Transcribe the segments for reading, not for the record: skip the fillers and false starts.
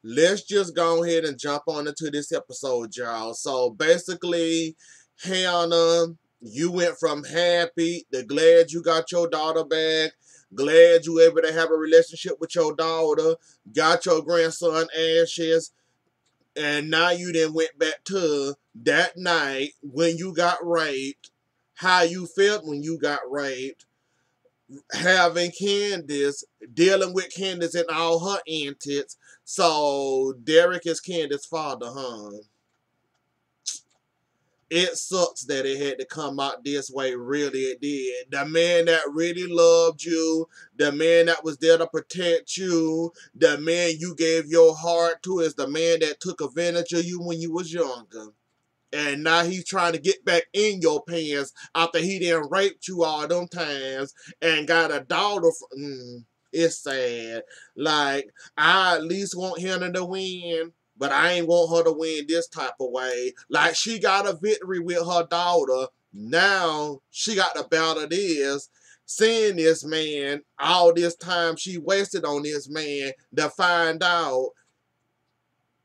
let's just go ahead and jump on into this episode, y'all. So basically, Hannah, you went from happy to glad you got your daughter back, glad you able to have a relationship with your daughter, got your grandson Ashes, and now you then went back to that night when you got raped, how you felt when you got raped, having Candace, dealing with Candace and all her antics. So Derek is Candace's father, huh? It sucks that it had to come out this way. Really, it did. The man that really loved you, the man that was there to protect you, the man you gave your heart to, is the man that took advantage of you when you was younger. And now he's trying to get back in your pants after he done raped you all them times and got a daughter. It's sad. Like, I at least want Hannah to win, but I ain't want her to win this type of way. Like, she got a victory with her daughter. Now, she got to battle this. Seeing this man, all this time she wasted on this man to find out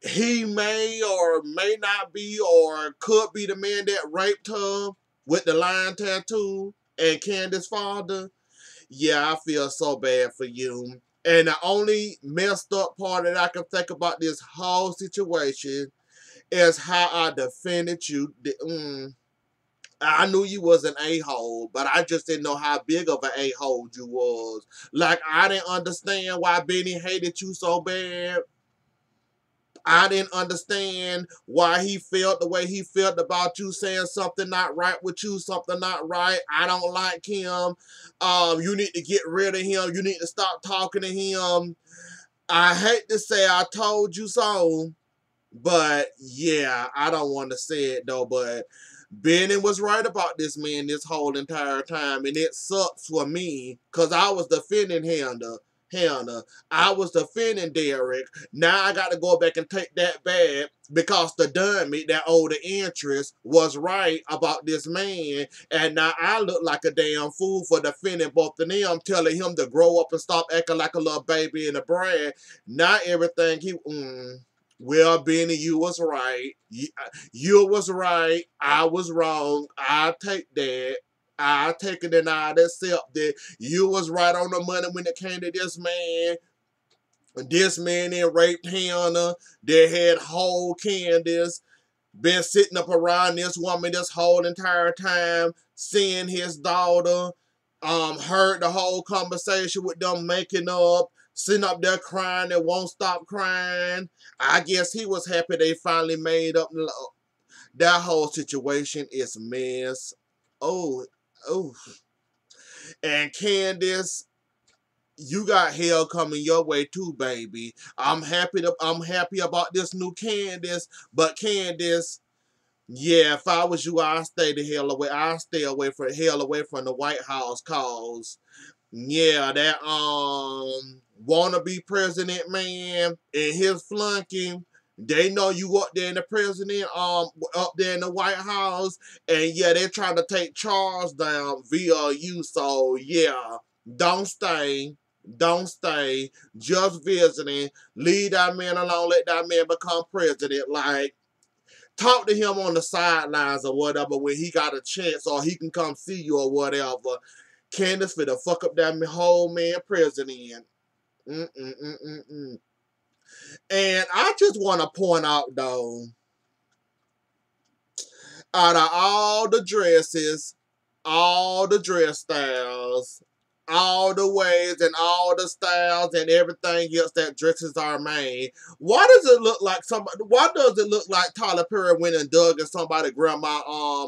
he may or may not be or could be the man that raped her with the lion tattoo and Candace's father. Yeah, I feel so bad for you. And the only messed up part that I can think about this whole situation is how I defended you. I knew you was an a-hole, but I just didn't know how big of an a-hole you was. Like, I didn't understand why Benny hated you so bad. I didn't understand why he felt the way he felt about you, saying something not right with you, something not right. I don't like him. You need to get rid of him. You need to stop talking to him. I hate to say I told you so, but yeah, I don't want to say it though, but Benny was right about this man this whole entire time, and it sucks for me because I was defending Hannah. I was defending Derek. Now I got to go back and take that back because the dummy, that older interest, was right about this man, and now I look like a damn fool for defending both of them, telling him to grow up and stop acting like a little baby and a brat. Not everything he. Well, Benny, you was right. You was right. I was wrong. I take that. I take it and I accept that you was right on the money when it came to this man. This man that raped Hannah, that had whole Candace, been sitting up around this woman this whole entire time, seeing his daughter, heard the whole conversation with them making up, sitting up there crying and won't stop crying. I guess he was happy they finally made up. That whole situation is mess. Oh, oh. And Candace, you got hell coming your way too, baby. I'm happy about this new Candace, but Candace, yeah, if I was you, I'd stay the hell away. I'd stay away from the White House cause yeah, that wannabe president man and his flunky, they know you up there in the president, up there in the White House, and yeah, they're trying to take Charles down via you. So yeah, don't stay. Don't stay. Just visiting. Leave that man alone. Let that man become president. Like, talk to him on the sidelines or whatever when he got a chance or he can come see you or whatever. Candace finna fuck up that whole man president. Mm-mm-mm-mm-mm. And I just want to point out, though, out of all the dresses, all the dress styles, all the ways and all the styles and everything else that dresses are made. Why does it look like somebody? Why does it look like Tyler Perry went and dug in somebody's grandma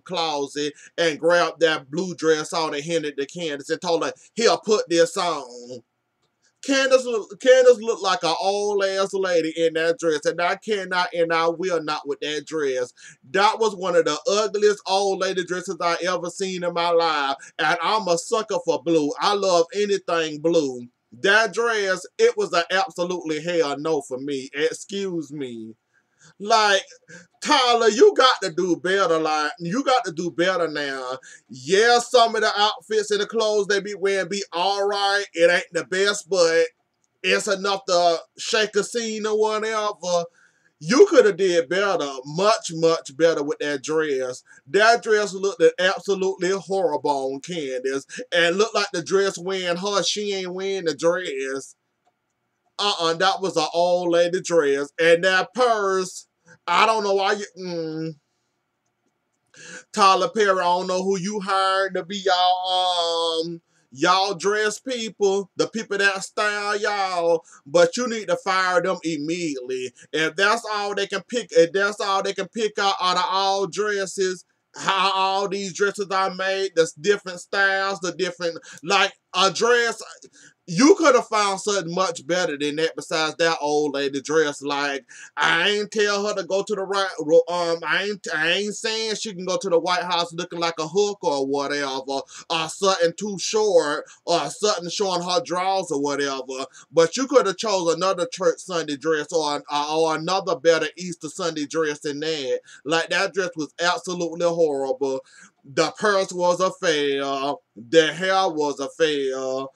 closet and grabbed that blue dress out and handed it to Candace and told her, "Here, put this on." Candace looked like an old ass lady in that dress, and I cannot and I will not with that dress. That was one of the ugliest old lady dresses I ever seen in my life, and I'm a sucker for blue. I love anything blue. That dress, it was an absolutely hell no for me. Excuse me. Like, Tyler, you got to do better. Like, you got to do better now. Yeah, some of the outfits and the clothes they be wearing be alright. It ain't the best, but it's enough to shake a scene or whatever. You could have did better, much better with that dress. That dress looked absolutely horrible on Candace, and looked like the dress wearing her. She ain't wearing the dress. That was an old lady dress, and that purse. I don't know why you. Tyler Perry, I don't know who you hired to be y'all dress people, the people that style y'all, but you need to fire them immediately. If that's all they can pick, if that's all they can pick out of all dresses, how all these dresses are made, there's different styles, the different, like a dress. You could have found something much better than that besides that old lady dress. Like, I ain't tell her to go to the right, I ain't saying she can go to the White House looking like a hook or whatever, or something too short, or something showing her drawers or whatever. But you could have chose another church Sunday dress, or another better Easter Sunday dress than that. Like, that dress was absolutely horrible. The purse was a fail. The hair was a fail.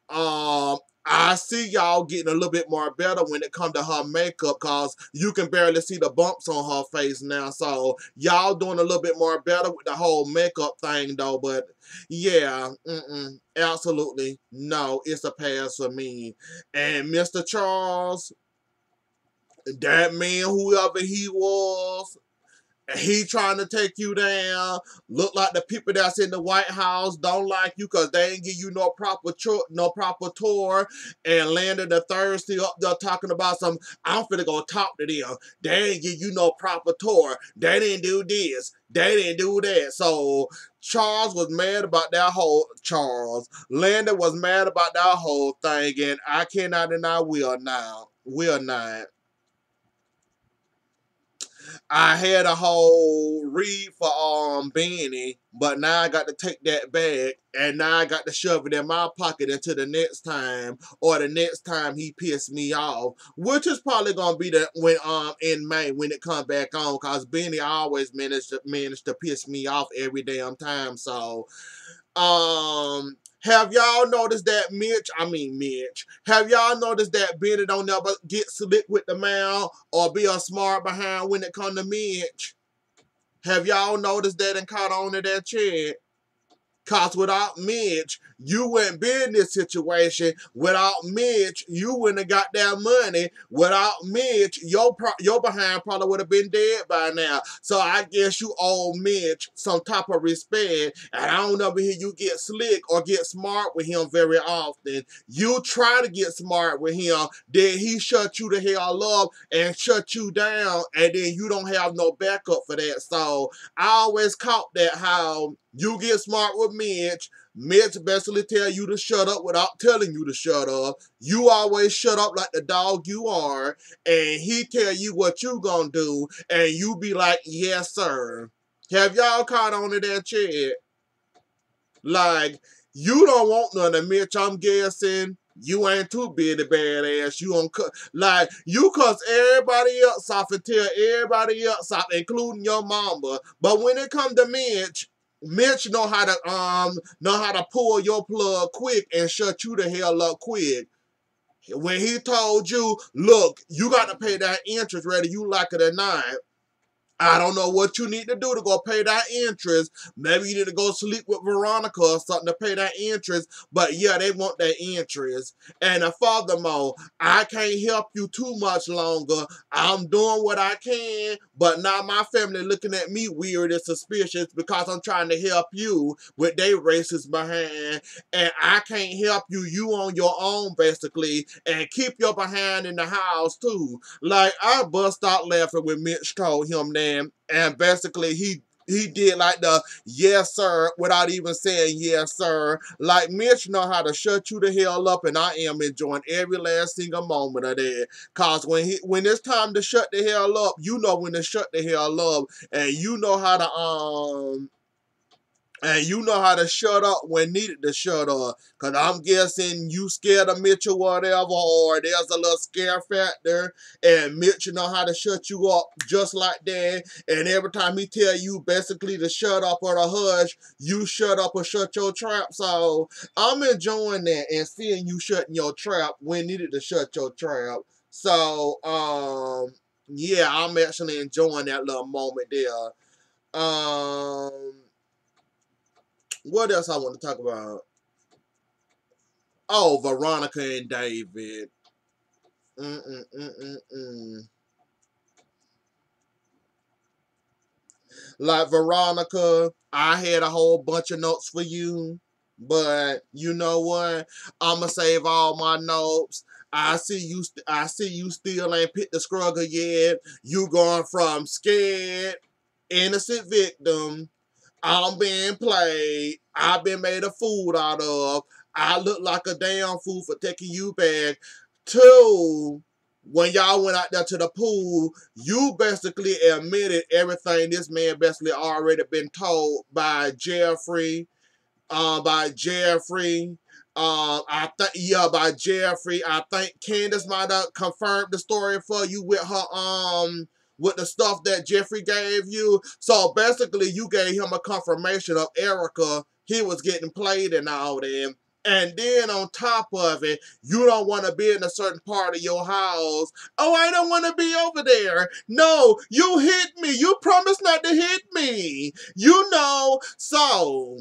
I see y'all getting a little bit more better when it comes to her makeup, cause you can barely see the bumps on her face now. So y'all doing a little bit more better with the whole makeup thing though. But yeah, absolutely no, it's a pass for me. And Mr. Charles, that man, whoever he was, he trying to take you down. Look like the people that's in the White House don't like you because they ain't give you no proper tour. And landed the Thursday up there talking about some, I'm finna go talk to them. They ain't give you no proper tour. They didn't do this. They didn't do that. So Charles was mad about that whole, Landon was mad about that whole thing, and I cannot and I will now. Will not. I had a whole read for Benny, but now I got to take that back, and now I got to shove it in my pocket until the next time, or the next time he pissed me off, which is probably gonna be the when in May when it comes back on, cause Benny always managed to piss me off every damn time. So have y'all noticed that Mitch? Have y'all noticed that Benny don't never get slick with the mouth or be a smart behind when it come to Mitch? Have y'all noticed that and caught on to that shit? Cause without Mitch, you wouldn't be in this situation. Without Mitch, you wouldn't have got that money. Without Mitch, your behind probably would have been dead by now. So I guess you owe Mitch some type of respect. And I don't ever hear you get slick or get smart with him very often. You try to get smart with him, then he shut you the hell up and shut you down, and then you don't have no backup for that. So I always caught that how you get smart with Mitch. Mitch basically tell you to shut up without telling you to shut up. You always shut up like the dog you are, and he tell you what you gonna do, and you be like, yes, sir. Have y'all caught on to that shit? Like, you don't want none of Mitch, I'm guessing. You ain't too big a badass. You don't like you cuss everybody else off and tell everybody else off, including your mama. But when it come to Mitch, Mitch know how to pull your plug quick and shut you the hell up quick. When he told you, look, you got to pay that interest whether you like it or not. I don't know what you need to do to go pay that interest. Maybe you need to go sleep with Veronica or something to pay that interest. But yeah, they want that interest. And furthermore, I can't help you too much longer. I'm doing what I can, but now my family looking at me weird and suspicious because I'm trying to help you with their racist behind. And I can't help you. You on your own, basically. And keep your behind in the house, too. Like, I bust out laughing when Mitch told him that. And basically, he did like the yes sir without even saying yes sir. Like Mitch know how to shut you the hell up, and I am enjoying every last single moment of that. Cause when it's time to shut the hell up, you know when to shut the hell up, and you know how to And you know how to shut up when needed to shut up. Because I'm guessing you scared of Mitch or whatever, or there's a little scare factor, and Mitch know how to shut you up just like that. And every time he tell you basically to shut up or to hush, you shut up or shut your trap. So I'm enjoying that and seeing you shutting your trap when needed to shut your trap. So, yeah, I'm actually enjoying that little moment there. What else I want to talk about? Oh, Veronica and David. Mm-mm-mm-mm-mm. Like, Veronica, I had a whole bunch of notes for you, but you know what? I'ma save all my notes. I see you. I see you still ain't picked the struggle yet. You going from scared, innocent victim. I'm being played. I've been made a fool out of. I look like a damn fool for taking you back. Two, when y'all went out there to the pool, you basically admitted everything this man basically already been told by Jeffrey, by Jeffrey. I think by Jeffrey. I think Candace might have confirmed the story for you with her with the stuff that Jeffrey gave you. So basically, you gave him a confirmation of Erica. He was getting played and all that. And then on top of it, you don't want to be in a certain part of your house. Oh, I don't want to be over there. No, you hit me. You promised not to hit me. You know, so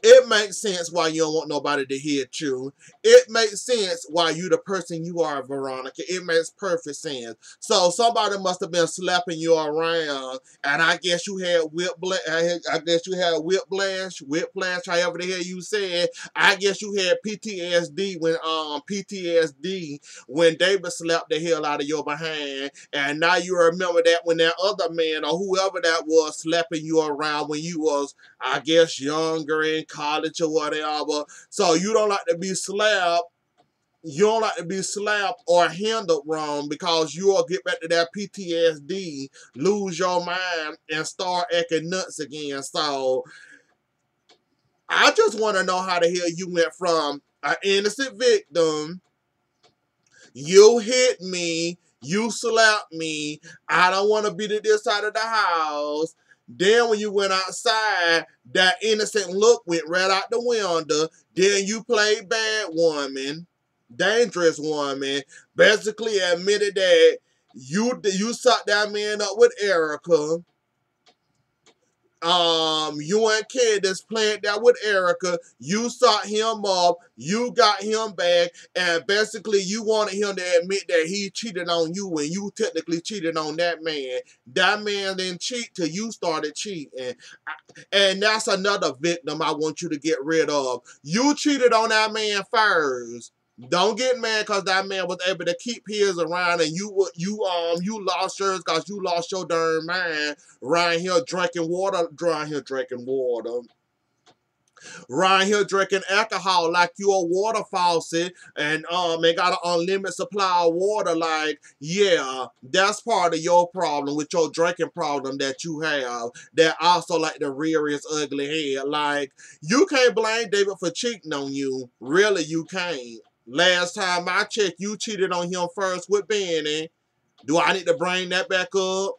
it makes sense why you don't want nobody to hit you. It makes sense why you the person you are, Veronica. It makes perfect sense. So somebody must have been slapping you around, and I guess you had whiplash. I guess you had whiplash, however the hell you said. I guess you had PTSD when David slapped the hell out of your behind, and now you remember that when that other man or whoever that was slapping you around when you was, I guess, younger in college or whatever. So you don't like to be slapped. You don't like to be slapped or handled wrong because you'll get back to that PTSD, lose your mind, and start acting nuts again. So I just want to know how the hell you went from an innocent victim. You hit me. You slapped me. I don't want to be to this side of the house. Then when you went outside, that innocent look went right out the window. Then you played bad woman, dangerous woman. Basically admitted that you sucked that man up with Erica. You and Candace playing that with Erica. You sought him up. You got him back. And basically, you wanted him to admit that he cheated on you when you technically cheated on that man. That man didn't cheat till you started cheating. And that's another victim I want you to get rid of. You cheated on that man first. Don't get mad because that man was able to keep his around and you lost yours because you lost your darn mind around here drinking water, around here drinking alcohol like you a water faucet and they got an unlimited supply of water. Like, yeah, that's part of your problem with your drinking problem that you have. That also like the rear his ugly head. Like, you can't blame David for cheating on you. Really, you can't. Last time I checked, you cheated on him first with Benny. Do I need to bring that back up?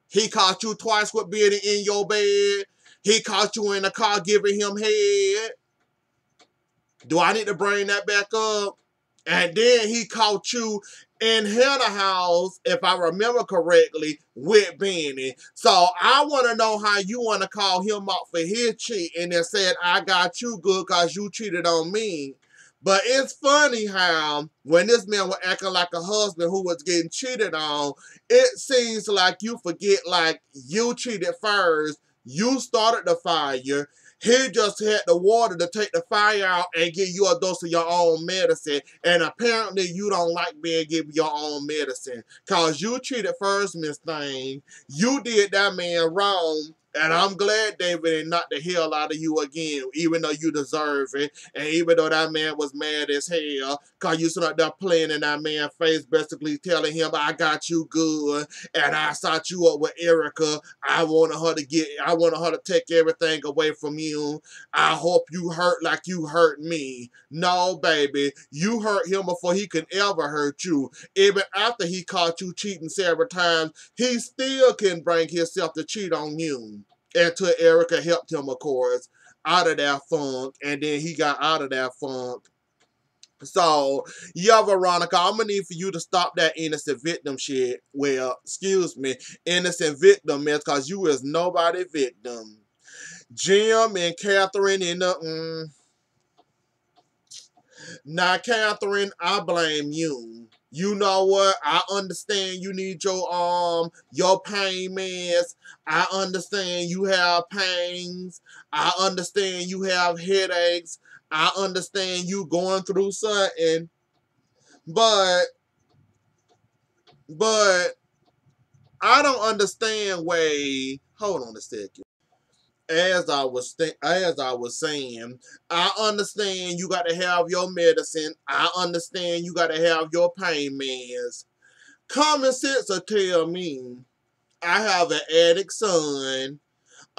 He caught you twice with Benny in your bed. He caught you in the car giving him head. Do I need to bring that back up? And then he caught you in Hannah house, if I remember correctly, with Benny. So I want to know how you want to call him out for his cheat and then said, I got you good because you cheated on me. But it's funny how when this man was acting like a husband who was getting cheated on, it seems like you forget like you cheated first. You started the fire. He just had the water to take the fire out and give you a dose of your own medicine. And apparently you don't like being given your own medicine. Because you cheated first, Miss Thing. You did that man wrong. And I'm glad David knocked the hell out of you again, even though you deserve it. And even though that man was mad as hell, cause you stood up there playing in that man's face, basically telling him, I got you good, and I sought you up with Erica. I wanted her to take everything away from you. I hope you hurt like you hurt me. No, baby, you hurt him before he can ever hurt you. Even after he caught you cheating several times, he still can bring himself to cheat on you. Until Erica helped him, of course, out of that funk, and then he got out of that funk. So, yeah, Veronica, I'm gonna need for you to stop that innocent victim shit. Well, excuse me, innocent victim, man, because you is nobody victim. Jim and Catherine in the Now, Catherine, I blame you. You know what? I understand you need your pain meds. I understand you have pains. I understand you have headaches. I understand you going through something. But but I don't understand hold on a second. As I was saying, I understand you got to have your medicine. I understand you got to have your pain meds. Common sense will tell me I have an addict son.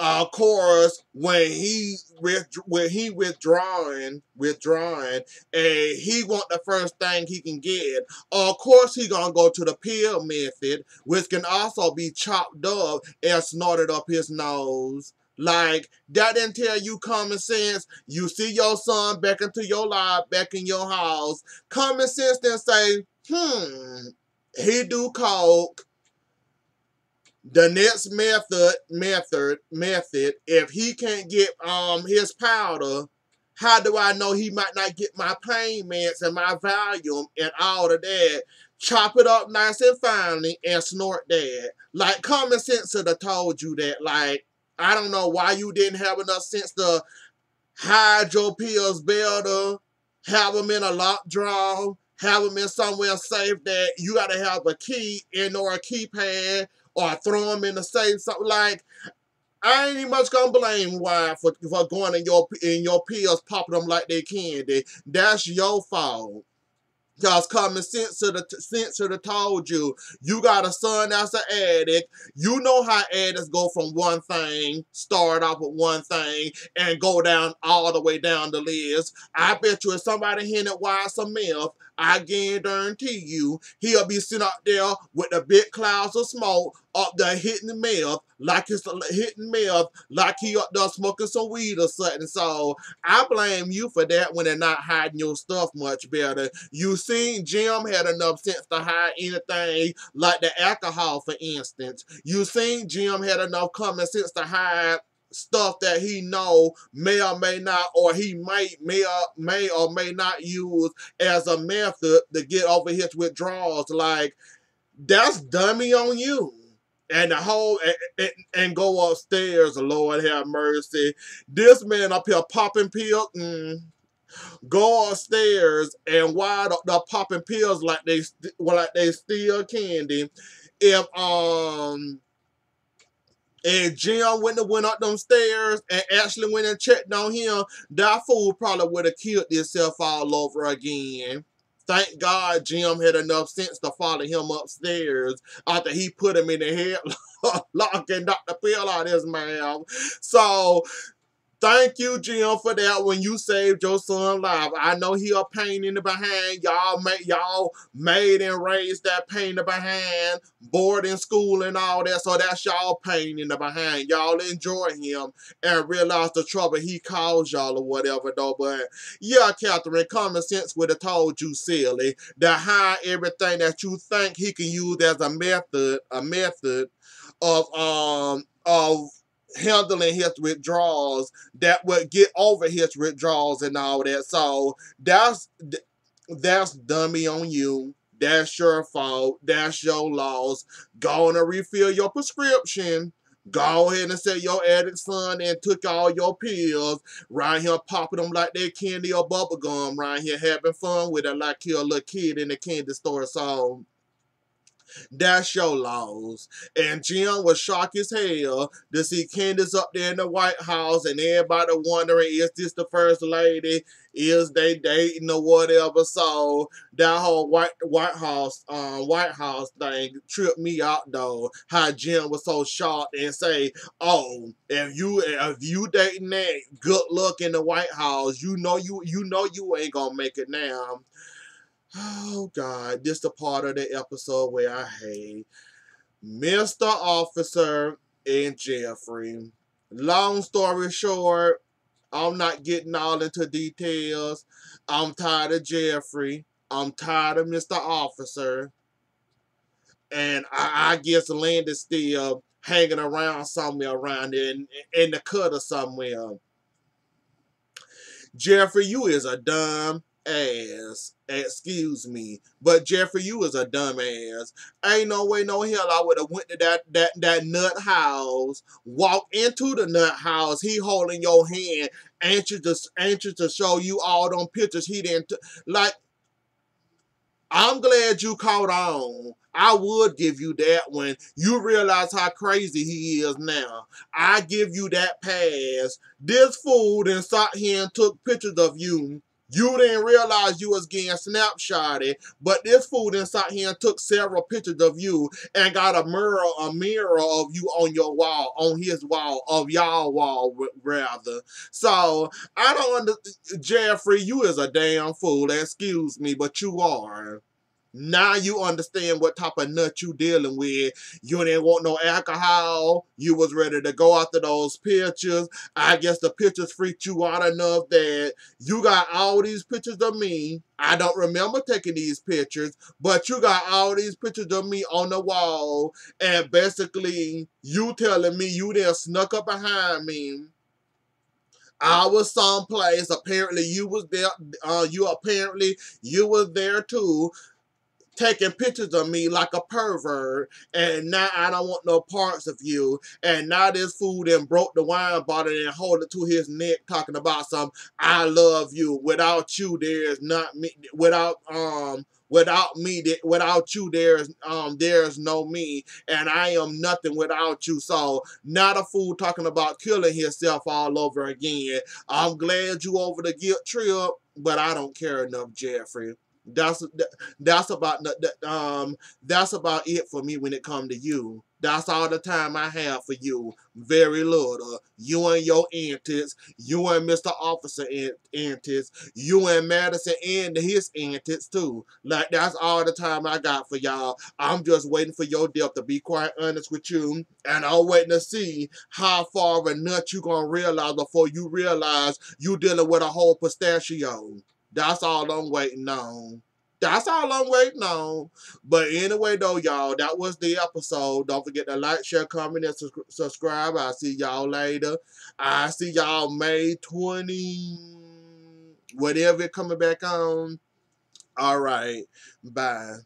Of course, when he withdrawing, and he want the first thing he can get. Of course, he gonna go to the pill method, which can also be chopped up and snorted up his nose. Like, that didn't tell you common sense. You see your son back into your life, back in your house. Common sense then say, he do coke. The next method, if he can't get his powder, how do I know he might not get my pain meds and my Valium and all of that? Chop it up nice and finely and snort that. Like, common sense should have told you that. Like, I don't know why you didn't have enough sense to hide your pills better, have them in a locked drawer, have them in somewhere safe that you got to have a key in or a keypad, or throw them in the safe. Something like, I ain't even much gonna blame why for going in your pills, popping them like they candy. That's your fault. Cause common sense should have told you. You got a son that's an addict. You know how addicts go from one thing, start off with one thing, and go down all the way down the list. I bet you if somebody hinted why some meth, I guarantee you he'll be sitting out there with the big clouds of smoke up there hitting meth like he up there smoking some weed or something. So I blame you for that when they're not hiding your stuff much better. You seen Jim had enough sense to hide anything like the alcohol, for instance. You seen Jim had enough common sense to hide stuff that he know may or may not, or he may or may not use as a method to get over his withdrawals. Like, that's dummy on you. And the whole and go upstairs, Lord have mercy. This man up here popping pills. Go upstairs and wind up the popping pills like they steal candy. If and Jim went up them stairs and actually went and checked on him, that fool probably would have killed himself all over again. Thank God Jim had enough sense to follow him upstairs after he put him in the headlock and knocked the pill out of his mouth. So, thank you, Jim, for that when you saved your son life. I know he a pain in the behind. Y'all made and raised that pain in the behind, boarding school and all that. So that's y'all pain in the behind. Y'all enjoy him and realize the trouble he caused y'all or whatever though. But yeah, Catherine, common sense would have told you, silly, to hide everything that you think he can use as a method of handling his withdrawals that would get over his withdrawals and all that. So that's dummy on you. That's your fault. That's your loss. Go on and refill your prescription. Go ahead and say your addict son and took all your pills. Right here popping them like they candy or bubble gum. Right here having fun with it like you're a little kid in the candy store. So That's your loss. And Jim was shocked as hell to see Candace up there in the White House and everybody wondering, is this the first lady? Is they dating or whatever? So that whole White House thing tripped me out though. How Jim was so shocked and say, "Oh, if you dating that, good luck in the White House. You know you ain't gonna make it now." Oh God, this the part of the episode where I hate Mr. Officer and Jeffrey. Long story short, I'm not getting all into details. I'm tired of Jeffrey. I'm tired of Mr. Officer. And I guess Land is still hanging around somewhere around in the cut or somewhere. Jeffrey, you is a dumb ass. Excuse me. But Jeffrey, you is a dumb ass. Ain't no way, no hell I would have went to that nut house, walked into the nut house, he holding your hand, anxious to show you all them pictures he didn't like. I'm glad you caught on. I would give you that when you realize how crazy he is now. I give you that pass. This fool then sat here and took pictures of you. You didn't realize you was getting snapshotted, but this fool then sat here and took several pictures of you and got a mirror of you on your wall, on his wall, of y'all wall rather. So I don't Jeffrey, you is a damn fool. Excuse me, but you are. Now you understand what type of nut you dealing with. You didn't want no alcohol. You was ready to go after those pictures. I guess the pictures freaked you out enough that you got all these pictures of me. I don't remember taking these pictures, but you got all these pictures of me on the wall. And basically, you telling me you didn't snuck up behind me. I was someplace. Apparently, you was there. You was there too, taking pictures of me like a pervert, and now I don't want no parts of you. And now this fool then broke the wine bottle and hold it to his neck, talking about some "I love you." Without you, there's not me. Without you, there's no me, and I am nothing without you. So not a fool talking about killing himself all over again. I'm glad you over the guilt trip, but I don't care enough, Jeffrey. That's that's about that's about it for me when it come to you. That's all the time I have for you. Very little. You and your antics. You and Mr. Officer antics. You and Madison and his antics too. Like that's all the time I got for y'all. I'm just waiting for your death, to be quite honest with you. And I'm waiting to see how far of a nut you gonna realize before you realize you dealing with a whole pistachio. That's all I'm waiting on. That's all I'm waiting on. But anyway, though, y'all, that was the episode. Don't forget to like, share, comment, and subscribe. I'll see y'all later. I see y'all May 20, whatever coming back on. All right. Bye.